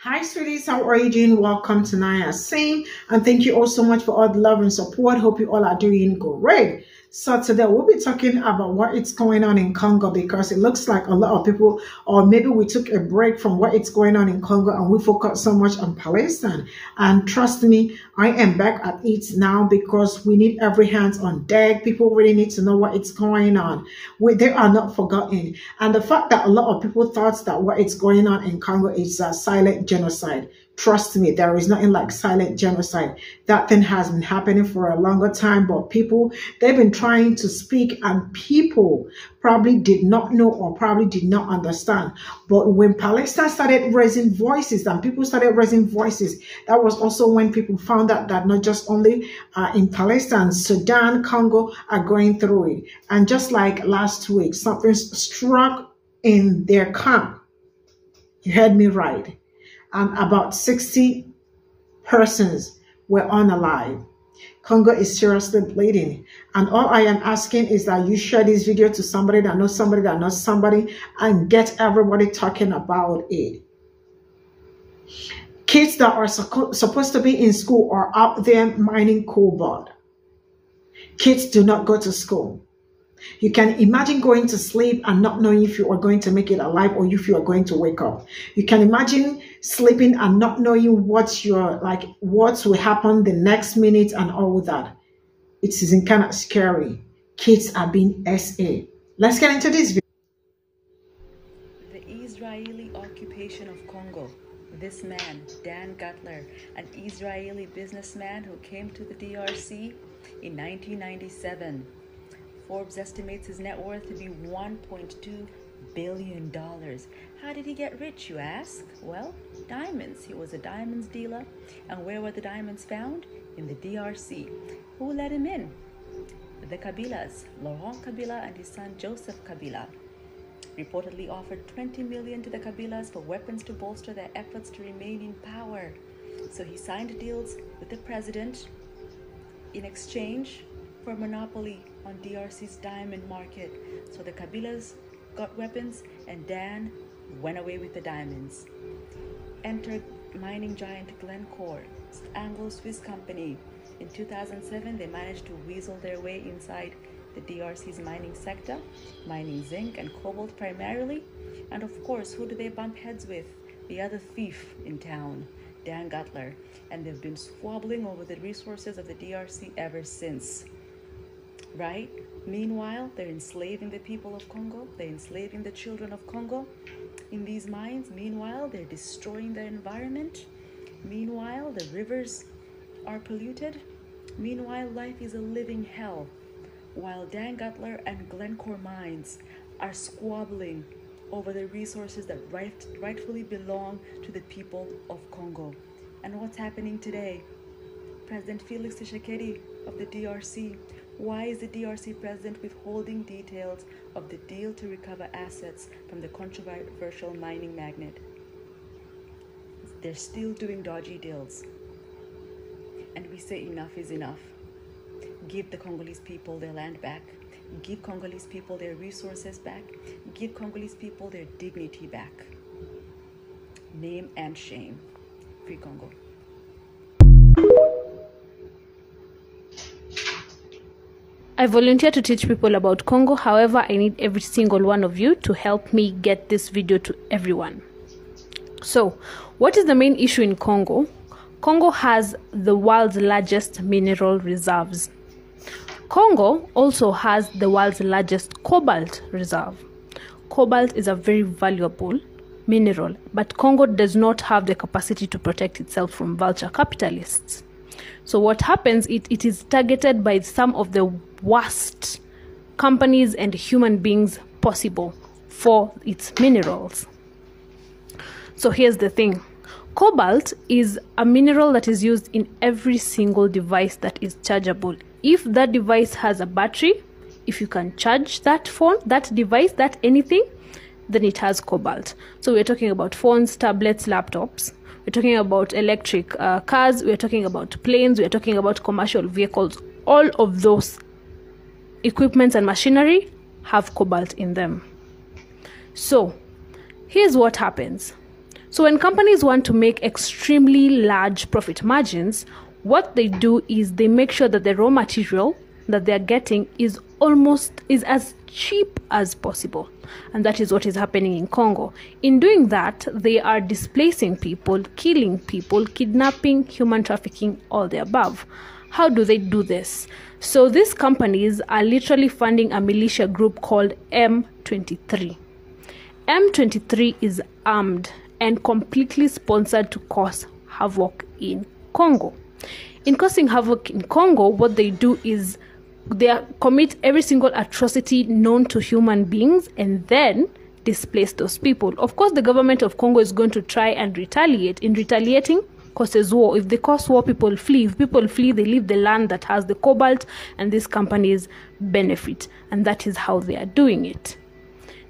Hi, sweeties. How are you doing? Welcome to Naya Sing, and thank you all so much for all the love and support. Hope you all are doing great. So today we'll be talking about what is going on in Congo because it looks like a lot of people, or maybe we took a break from what is going on in Congo and we focus so much on Palestine. And trust me, I am back at it now because we need every hands on deck. People really need to know what is going on. They are not forgotten. And the fact that a lot of people thought that what is going on in Congo is a silent genocide. Trust me, there is nothing like silent genocide. That thing has been happening for a longer time, but people, they've been trying to speak and people probably did not know or probably did not understand. But when Palestine started raising voices and people started raising voices, that was also when people found out that not just only in Palestine, Sudan, Congo are going through it. And just like last week, something struck in their camp. You heard me right. And about 60 persons were unalive. Congo is seriously bleeding. And all I am asking is that you share this video to somebody that knows somebody that knows somebody and get everybody talking about it. Kids that are supposed to be in school are out there mining cobalt. Kids do not go to school. You can imagine going to sleep and not knowing if you are going to make it alive or if you are going to wake up. You can imagine sleeping and not knowing what will happen the next minute and all that. It is kind of scary. Kids are being SA. Let's get into this video. The Israeli occupation of Congo. This man, Dan Gutler, an Israeli businessman who came to the DRC in 1997. Forbes estimates his net worth to be $1.2 billion. How did he get rich, you ask? Well, diamonds. He was a diamonds dealer. And where were the diamonds found? In the DRC. Who let him in? The Kabilas, Laurent Kabila and his son Joseph Kabila. Reportedly offered $20 million to the Kabilas for weapons to bolster their efforts to remain in power. So he signed deals with the president in exchange for a monopoly on DRC's diamond market. So the Kabilas got weapons and Dan went away with the diamonds. Entered mining giant Glencore, Anglo-Swiss company. In 2007, they managed to weasel their way inside the DRC's mining sector, mining zinc and cobalt primarily. And of course, who do they bump heads with? The other thief in town, Dan Gutler. And they've been squabbling over the resources of the DRC ever since. Right? Meanwhile, they're enslaving the people of Congo. They're enslaving the children of Congo in these mines. Meanwhile, they're destroying their environment. Meanwhile, the rivers are polluted. Meanwhile, life is a living hell. While Dan Gutler and Glencore mines are squabbling over the resources that rightfully belong to the people of Congo. And what's happening today? President Felix Tshisekedi of the DRC. Why is the DRC president withholding details of the deal to recover assets from the controversial mining magnate? They're still doing dodgy deals. And we say enough is enough. Give the Congolese people their land back. Give Congolese people their resources back. Give Congolese people their dignity back. Name and shame. Free Congo. I volunteer to teach people about Congo. However, I need every single one of you to help me get this video to everyone. So, what is the main issue in Congo? Congo has the world's largest mineral reserves. Congo also has the world's largest cobalt reserve. Cobalt is a very valuable mineral, but Congo does not have the capacity to protect itself from vulture capitalists. So what happens, it is targeted by some of the worst companies and human beings possible for its minerals. So here's the thing. Cobalt is a mineral that is used in every single device that is chargeable. If that device has a battery, if you can charge that phone, that device, that anything, then it has cobalt. So we're talking about phones, tablets, laptops. We're talking about electric cars. We're talking about planes. We're talking about commercial vehicles. All of those equipments and machinery have cobalt in them. So here's what happens. So when companies want to make extremely large profit margins, what they do is they make sure that the raw material that they're getting is as cheap as possible. And that is what is happening in Congo. In doing that, they are displacing people, killing people, kidnapping, human trafficking, all the above. How do they do this? So these companies are literally funding a militia group called M23. M23 is armed and completely sponsored to cause havoc in Congo. In causing havoc in Congo, what they do is they commit every single atrocity known to human beings and then displace those people. Of course, the government of Congo is going to try and retaliate. In retaliating, causes war. If they cause war, people flee. If people flee, they leave the land that has the cobalt, and these companies benefit. And that is how they are doing it.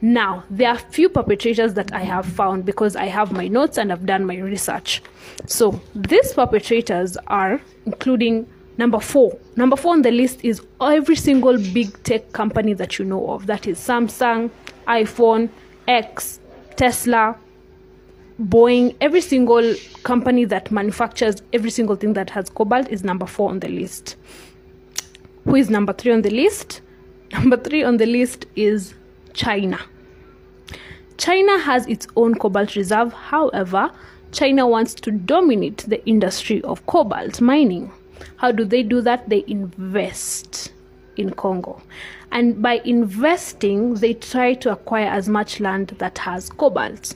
Now, there are few perpetrators that I have found because I have my notes and I've done my research. So these perpetrators are including number 4. Number 4 on the list is every single big tech company that you know of. That is Samsung, iPhone, X, Tesla, Boeing. Every single company that manufactures every single thing that has cobalt is number 4 on the list. Who is number 3 on the list? Number 3 on the list is China. China has its own cobalt reserve. However, China wants to dominate the industry of cobalt mining. How do they do that? They invest in Congo. And by investing, they try to acquire as much land that has cobalt.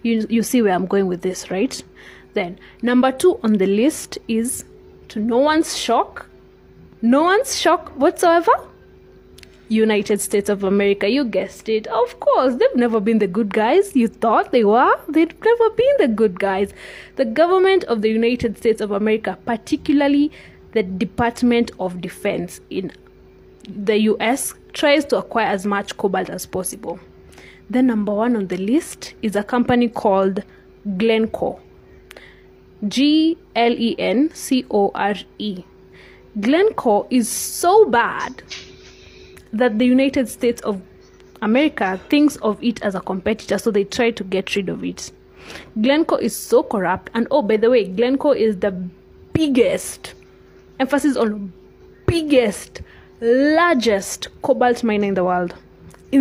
You see where I'm going with this, right? Then, number 2 on the list is, to no one's shock whatsoever, United States of America. You guessed it. Of course, they've never been the good guys. You thought they were. They've never been the good guys. The government of the United States of America, particularly the Department of Defense in the US, tries to acquire as much cobalt as possible. The number 1 on the list is a company called Glencore. Glencore. Glencore is so bad that the United States of America thinks of it as a competitor, so they try to get rid of it. Glencore is so corrupt, and oh, by the way, Glencore is the biggest, emphasis on biggest, largest cobalt miner in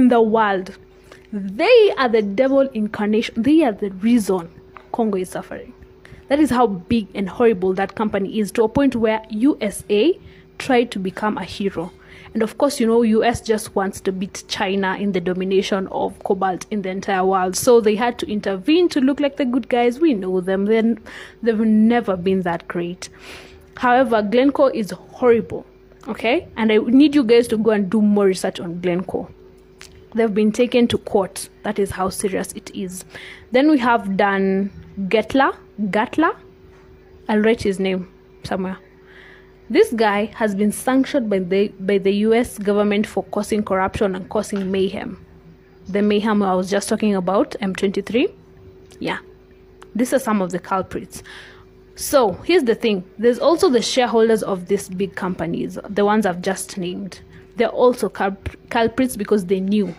the world. They are the devil incarnation. They are the reason Congo is suffering. That is how big and horrible that company is, to a point where USA tried to become a hero. And of course, US just wants to beat China in the domination of cobalt in the entire world. So they had to intervene to look like the good guys. We know them. They've never been that great. However, Glencore is horrible. Okay? And I need you guys to go and do more research on Glencore. They've been taken to court. That is how serious it is. Then we have Dan Gatla. I'll write his name somewhere. This guy has been sanctioned by the US government for causing corruption and causing mayhem. The mayhem I was just talking about, M23. Yeah. These are some of the culprits. So here's the thing. There's also the shareholders of these big companies, the ones I've just named. They're also culprits because they knew.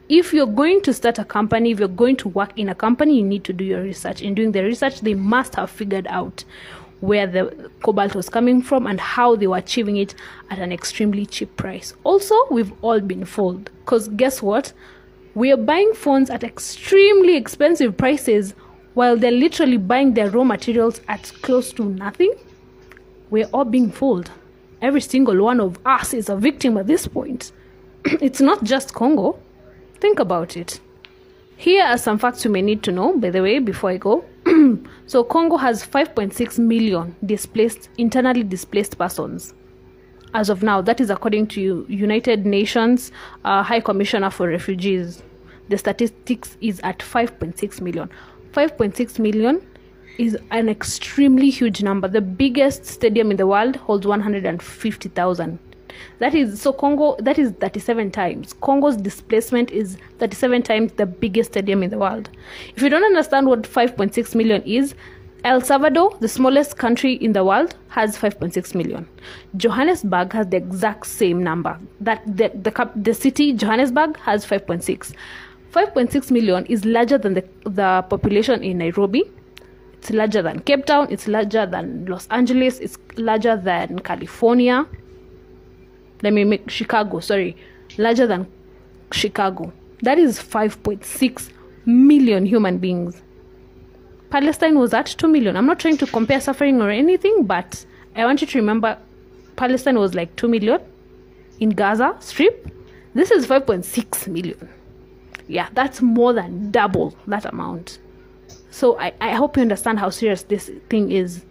If you're going to start a company, if you're going to work in a company, you need to do your research. In doing the research, they must have figured out where the cobalt was coming from and how they were achieving it at an extremely cheap price. Also, we've all been fooled, because guess what? We are buying phones at extremely expensive prices while they're literally buying their raw materials at close to nothing. We're all being fooled. Every single one of us is a victim at this point. It's not just Congo. Think about it. Here are some facts you may need to know, by the way, before I go. So Congo has 5.6 million internally displaced persons. As of now, that is according to United Nations High Commissioner for Refugees. The statistics is at 5.6 million. 5.6 million is an extremely huge number. The biggest stadium in the world holds 150,000. That is, so Congo, that is 37 times. Congo's displacement is 37 times the biggest stadium in the world. If you don't understand what 5.6 million is, El Salvador, the smallest country in the world, has 5.6 million. Johannesburg has the exact same number. That the city Johannesburg has 5.6. 5.6 million is larger than the population in Nairobi. It's larger than Cape Town. It's larger than Los Angeles. It's larger than California. Let me make Chicago, sorry. Larger than Chicago. That is 5.6 million human beings. Palestine was at 2 million. I'm not trying to compare suffering or anything, but I want you to remember Palestine was like 2 million in Gaza Strip. This is 5.6 million. Yeah, that's more than double that amount. So I hope you understand how serious this thing is.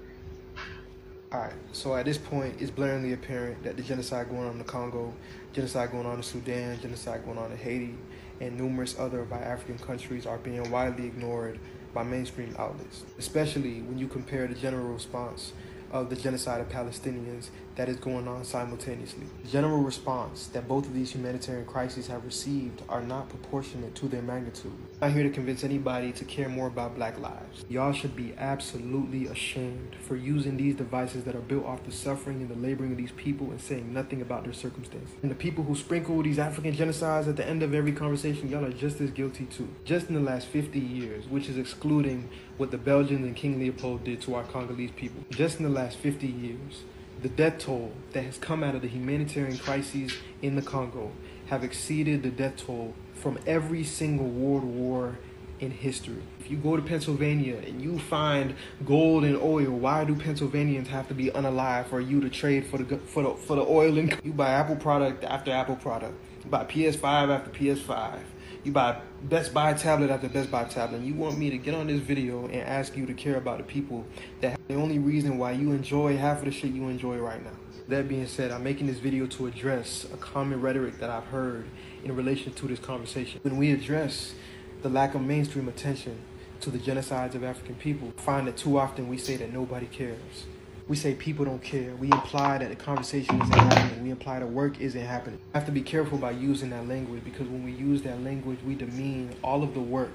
Alright, so at this point, it's blaringly apparent that the genocide going on in the Congo, genocide going on in Sudan, genocide going on in Haiti, and numerous other by African countries are being widely ignored by mainstream outlets, especially when you compare the general response of the genocide of Palestinians that is going on simultaneously. The general response that both of these humanitarian crises have received are not proportionate to their magnitude. I'm not here to convince anybody to care more about Black lives. Y'all should be absolutely ashamed for using these devices that are built off the suffering and the laboring of these people and saying nothing about their circumstances. And the people who sprinkle these African genocides at the end of every conversation, y'all are just as guilty too. Just in the last 50 years, which is excluding what the Belgians and King Leopold did to our Congolese people. Just in the last 50 years, the death toll that has come out of the humanitarian crises in the Congo have exceeded the death toll from every single world war in history. If you go to Pennsylvania and you find gold and oil, why do Pennsylvanians have to be unalive for you to trade for the oil? And you buy Apple product after Apple product. You buy PS5 after PS5. You buy Best Buy tablet after Best Buy tablet. And you want me to get on this video and ask you to care about the people that have the only reason why you enjoy half of the shit you enjoy right now. That being said, I'm making this video to address a common rhetoric that I've heard in relation to this conversation. When we address the lack of mainstream attention to the genocides of African people, I find that too often we say that nobody cares. We say people don't care. We imply that the conversation isn't happening. We imply the work isn't happening. I have to be careful by using that language, because when we use that language, we demean all of the work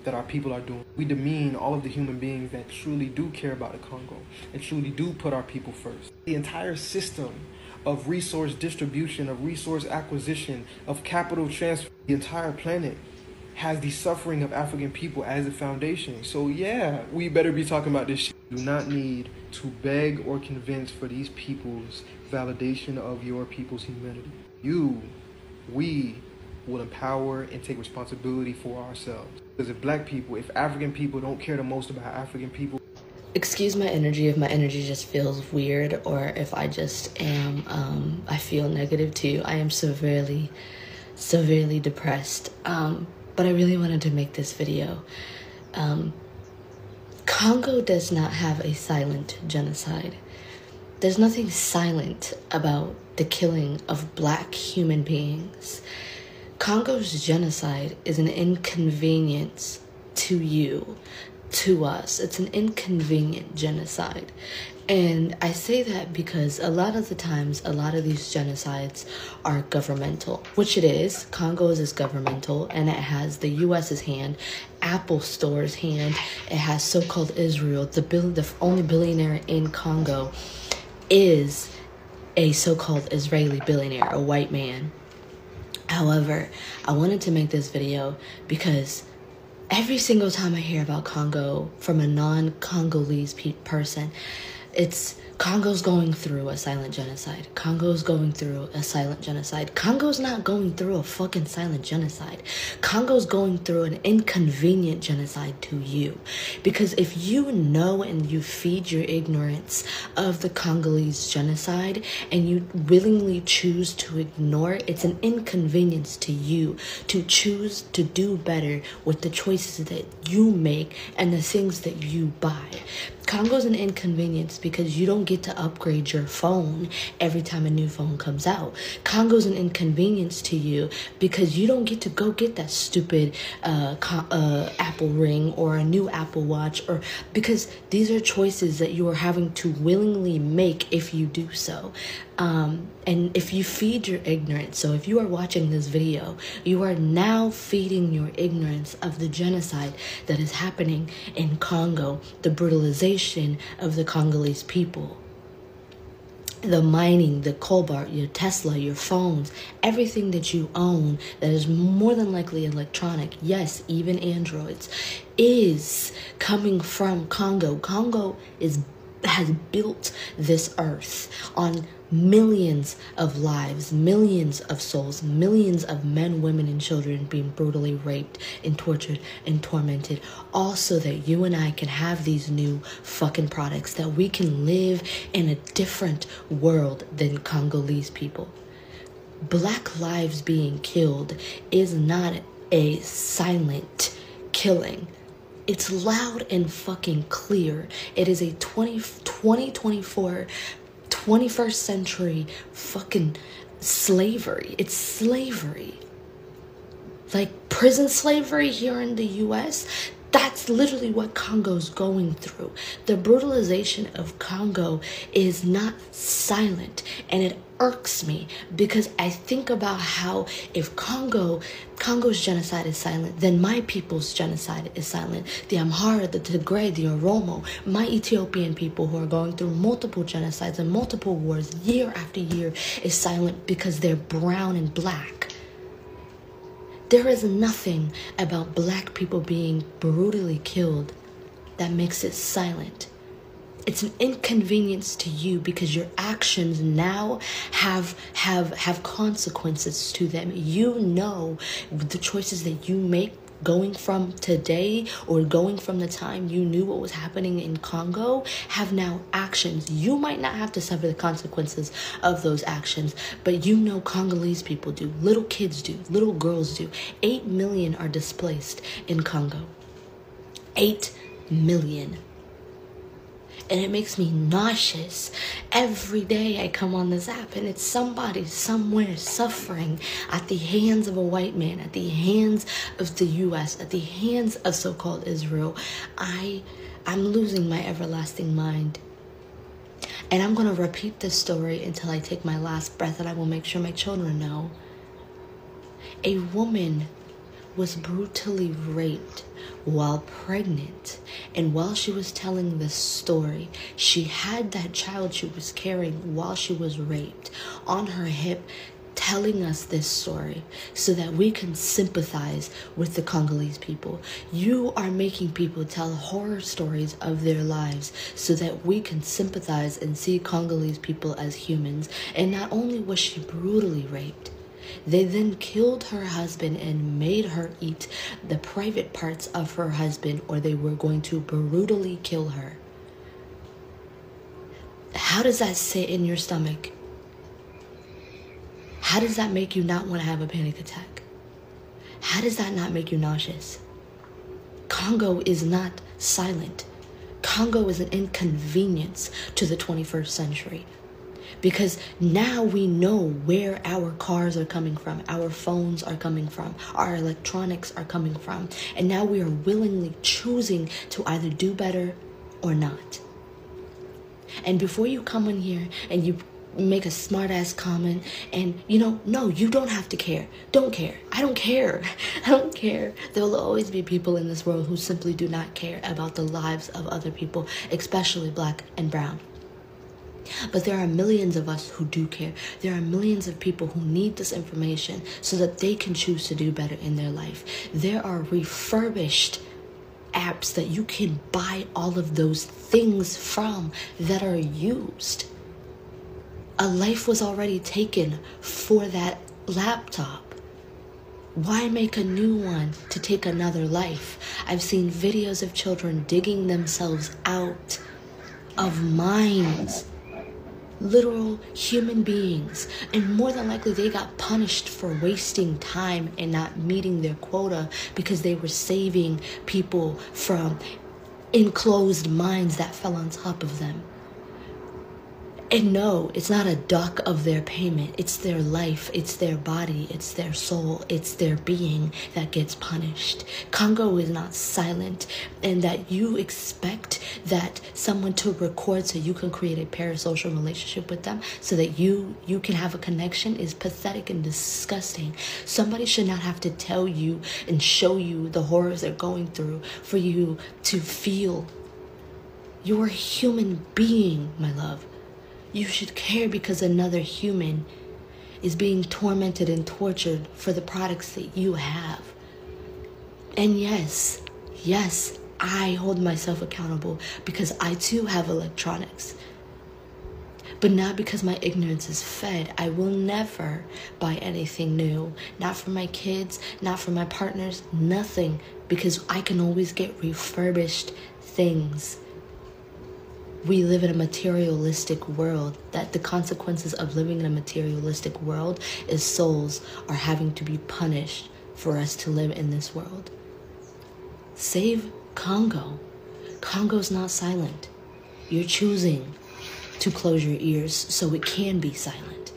that our people are doing. We demean all of the human beings that truly do care about the Congo and truly do put our people first. The entire system of resource distribution, of resource acquisition, of capital transfer, the entire planet has the suffering of African people as the foundation. So yeah, we better be talking about this shit. You do not need to beg or convince for these people's validation of your people's humanity. We will empower and take responsibility for ourselves. Because if Black people, if African people don't care the most about African people. Excuse my energy if my energy just feels weird, or if I just am, I feel negative too. I am severely depressed. But I really wanted to make this video. Congo does not have a silent genocide. There's nothing silent about the killing of Black human beings. Congo's genocide is an inconvenience to you, to us. It's an inconvenient genocide. And I say that because a lot of the times, a lot of these genocides are governmental, which it is. Congo's is governmental, and it has the US's hand, Apple Store's hand. It has so-called Israel. The only billionaire in Congo is a so-called Israeli billionaire, a white man. However, I wanted to make this video because every single time I hear about Congo from a non-Congolese person, it's Congo's going through a silent genocide. Congo's going through a silent genocide. Congo's not going through a fucking silent genocide. Congo's going through an inconvenient genocide to you. Because if you know and you feed your ignorance of the Congolese genocide and you willingly choose to ignore it, it's an inconvenience to you to choose to do better with the choices that you make and the things that you buy. Congo's an inconvenience because you don't get to upgrade your phone every time a new phone comes out. Congo's an inconvenience to you because you don't get to go get that stupid Apple ring or a new Apple Watch, or because these are choices that you are having to willingly make if you do so. And if you feed your ignorance, so if you are watching this video, you are now feeding your ignorance of the genocide that is happening in Congo, the brutalization of the Congolese people. the mining, the cobalt, your Tesla, your phones, everything that you own that is more than likely electronic, yes, even androids, is coming from Congo. Congo has built this earth on millions of lives, millions of souls, millions of men, women, and children being brutally raped and tortured and tormented, all so that you and I can have these new fucking products, that we can live in a different world than Congolese people. Black lives being killed is not a silent killing. It's loud and fucking clear. It is a 2024 21st century fucking slavery. It's slavery. Like prison slavery here in the US. That's literally what Congo's going through. The brutalization of Congo is not silent, and it irks me because I think about how if Congo's genocide is silent, then my people's genocide is silent. The Amhara, the Tigray, the Oromo, my Ethiopian people who are going through multiple genocides and multiple wars year after year is silent because they're brown and black. There is nothing about black people being brutally killed that makes it silent. It's an inconvenience to you because your actions now have consequences to them. You know the choices that you make going from today or going from the time you knew what was happening in Congo have now actions. You might not have to suffer the consequences of those actions, but you know Congolese people do, little kids do, little girls do. 8 million are displaced in Congo. 8 million. And it makes me nauseous. Every day I come on this app and it's somebody somewhere suffering at the hands of a white man, at the hands of the US, at the hands of so-called Israel. I'm losing my everlasting mind. And I'm going to repeat this story until I take my last breath, and I will make sure my children know. A woman was brutally raped while pregnant, and while she was telling this story, she had that child she was carrying while she was raped on her hip, telling us this story so that we can sympathize with the Congolese people. You are making people tell horror stories of their lives so that we can sympathize and see Congolese people as humans. And not only was she brutally raped, they then killed her husband and made her eat the private parts of her husband, or they were going to brutally kill her. How does that sit in your stomach? How does that make you not want to have a panic attack? How does that not make you nauseous? Congo is not silent. Congo is an inconvenience to the 21st century. Because now we know where our cars are coming from, our phones are coming from, our electronics are coming from. And now we are willingly choosing to either do better or not. And before you come in here and you make a smart ass comment and, no, you don't have to care. Don't care. I don't care. I don't care. There will always be people in this world who simply do not care about the lives of other people, especially black and brown. But there are millions of us who do care. There are millions of people who need this information so that they can choose to do better in their life. There are refurbished apps that you can buy all of those things from that are used. A life was already taken for that laptop. Why make a new one to take another life? I've seen videos of children digging themselves out of mines. Literal human beings, and more than likely they got punished for wasting time and not meeting their quota because they were saving people from enclosed mines that fell on top of them. And no, it's not a duck of their payment. It's their life, it's their body, it's their soul, it's their being that gets punished. Congo is not silent, and that you expect that someone to record so you can create a parasocial relationship with them so that you can have a connection is pathetic and disgusting. Somebody should not have to tell you and show you the horrors they're going through for you to feel. You're a human being, my love. You should care because another human is being tormented and tortured for the products that you have. And yes, I hold myself accountable because I too have electronics. But not because my ignorance is fed. I will never buy anything new. Not for my kids, not for my partners, nothing. Because I can always get refurbished things. We live in a materialistic world. That the consequences of living in a materialistic world is souls are having to be punished for us to live in this world. Save Congo. Congo's not silent. You're choosing to close your ears so it can be silent.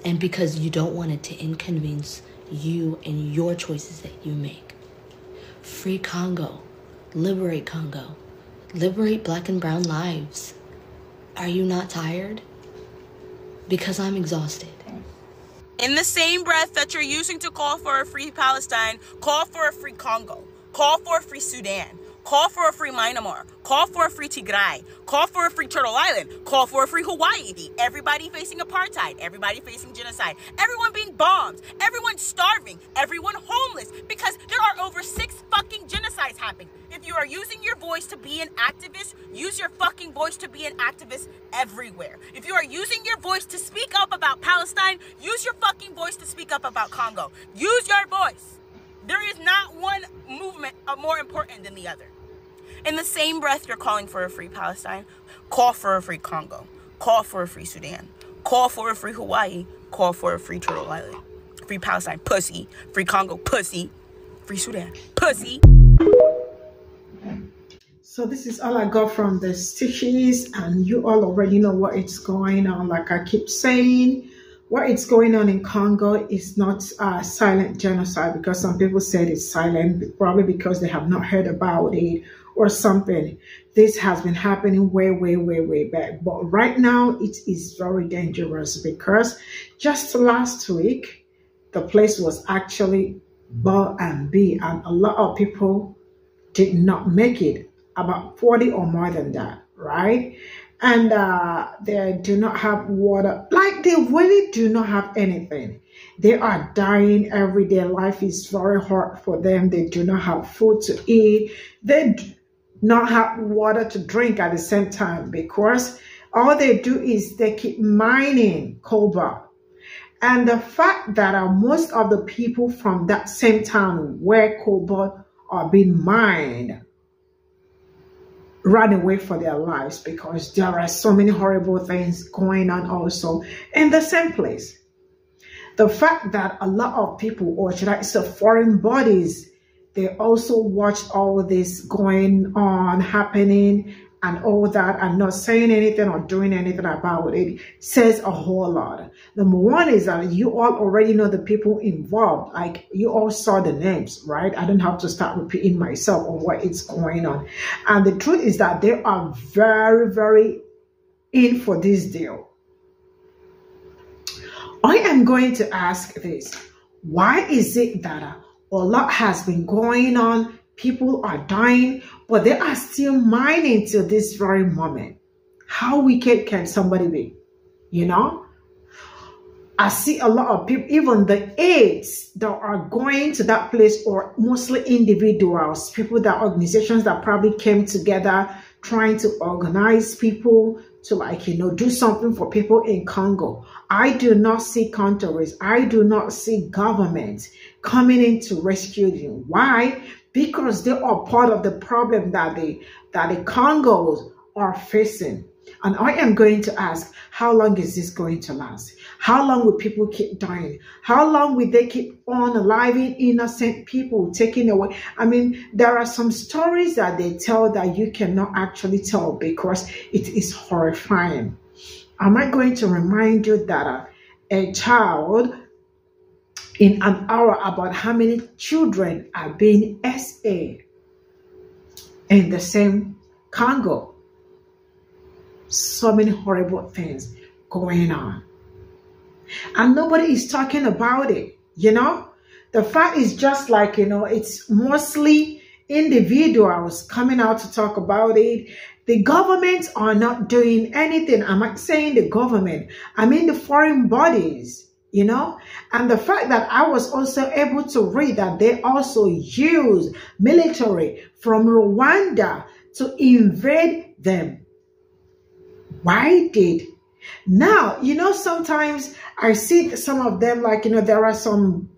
And because you don't want it to inconvenience you and your choices that you make. Free Congo. Liberate Congo. Liberate Black and brown lives. Are you not tired? Because I'm exhausted. In the same breath that you're using to call for a free Palestine, call for a free Congo. Call for a free Sudan. Call for a free Myanmar. Call for a free Tigray. Call for a free Turtle Island. Call for a free Hawaii. Everybody facing apartheid. Everybody facing genocide. Everyone being bombed. Everyone starving. Everyone homeless. Because there are over 6 fucking genocides happening. If you are using your voice to be an activist, use your fucking voice to be an activist everywhere. If you are using your voice to speak up about Palestine, use your fucking voice to speak up about Congo. Use your voice. There is not one movement more important than the other. In the same breath you're calling for a free Palestine, call for a free Congo. Call for a free Sudan. Call for a free Hawaii. Call for a free Turtle Island. Free Palestine, pussy. Free Congo, pussy. Free Sudan, pussy. So this is all I got from the stitches, and you all already know what it's going on. Like I keep saying, what is going on in Congo is not silent genocide, because some people said it's silent, probably because they have not heard about it or something. This has been happening way back. But right now, it is very dangerous because just last week, the place was actually bomb and B, and a lot of people did not make it, about 40 or more than that, right? And they do not have water. Like, they really do not have anything. They are dying every day. Life is very hard for them. They do not have food to eat. They do not have water to drink at the same time, because all they do is they keep mining cobalt. And the fact that most of the people from that same town where cobalt are being mined run away for their lives, because there are so many horrible things going on also in the same place. The fact that a lot of people, or should I say foreign bodies, they also watch all this going on, happening and all that, and not saying anything or doing anything about it, says a whole lot. Number one is that you all already know the people involved. Like, you all saw the names, right? I don't have to start repeating myself on what is going on. And the truth is that they are very in for this deal. I am going to ask this. Why is it that a lot has been going on, people are dying, but they are still mining till this very moment? How wicked can somebody be? You know? I see a lot of people, even the aides that are going to that place, or mostly individuals, people, that organizations that probably came together trying to organize people to, like, you know, do something for people in Congo. I do not see countries. I do not see government coming in to rescue them. Why? Because they are part of the problem that the Congos are facing. And I am going to ask, how long is this going to last? How long will people keep dying? How long will they keep on aliving innocent people, taking away? I mean, there are some stories that they tell that you cannot actually tell because it is horrifying. Am I going to remind you that a child in an hour, about how many children are being SA in the same Congo? So many horrible things going on. And nobody is talking about it, you know? The fact is just like, you know, it's mostly individuals coming out to talk about it. The governments are not doing anything. I'm not saying the government, I mean the foreign bodies, you know. And the fact that I was also able to read that they also use military from Rwanda to invade them. Why did? Now, you know, sometimes I see some of them, like, you know, there are some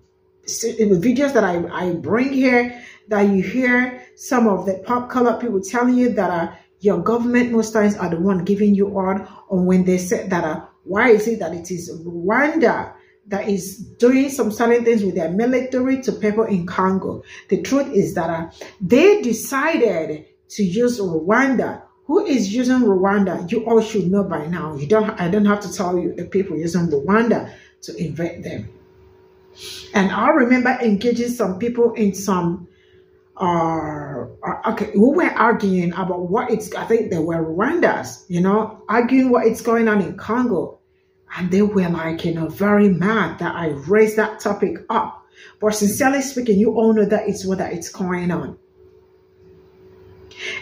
videos that I bring here that you hear some of the pop-color people telling you that your government most times are the one giving you on when they said that why is it that it is Rwanda that is doing some certain things with their military to people in Congo. The truth is that they decided to use Rwanda. Who is using Rwanda? You all should know by now. I don't have to tell you the people using Rwanda to invade them. And I remember engaging some people in some who were arguing about what it's, I think they were Rwandans, you know, arguing what is going on in Congo. And they were like, you know, very mad that I raised that topic up. But sincerely speaking, you all know that it's what it's going on.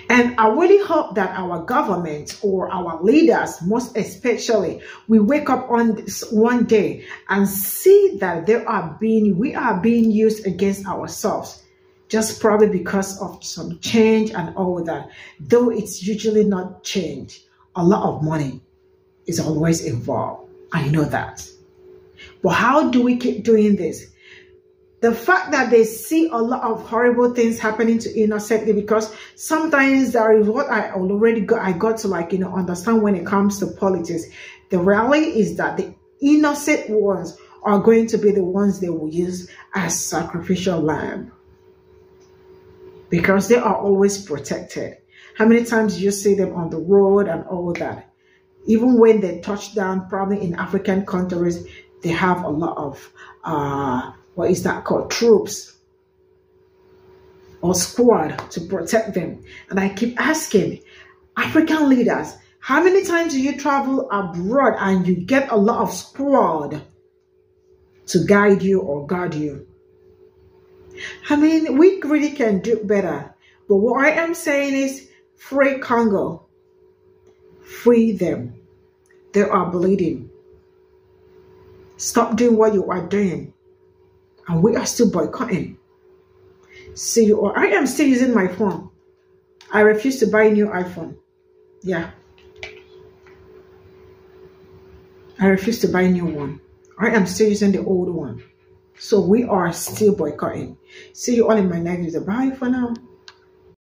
And I really hope that our government or our leaders, most especially, we wake up on this one day and see that we are being used against ourselves. Just probably because of some change and all that. Though it's usually not change. A lot of money is always involved. I know that. But how do we keep doing this? The fact that they see a lot of horrible things happening to innocently, because sometimes there is what I got to, like, you know, understand when it comes to politics. The reality is that the innocent ones are going to be the ones they will use as sacrificial lamb. Because they are always protected. How many times do you see them on the road and all that? Even when they touch down, probably in African countries, they have a lot of, what is that called? Troops or squad to protect them. And I keep asking African leaders, how many times do you travel abroad and you get a lot of squad to guide you or guard you? I mean, we really can do better. But what I am saying is, free Congo. Free them. They are bleeding. Stop doing what you are doing. And we are still boycotting. See you all. I am still using my phone. I refuse to buy a new iPhone. Yeah. I refuse to buy a new one. I am still using the old one. So we are still boycotting. See you all in my next video. Bye for now.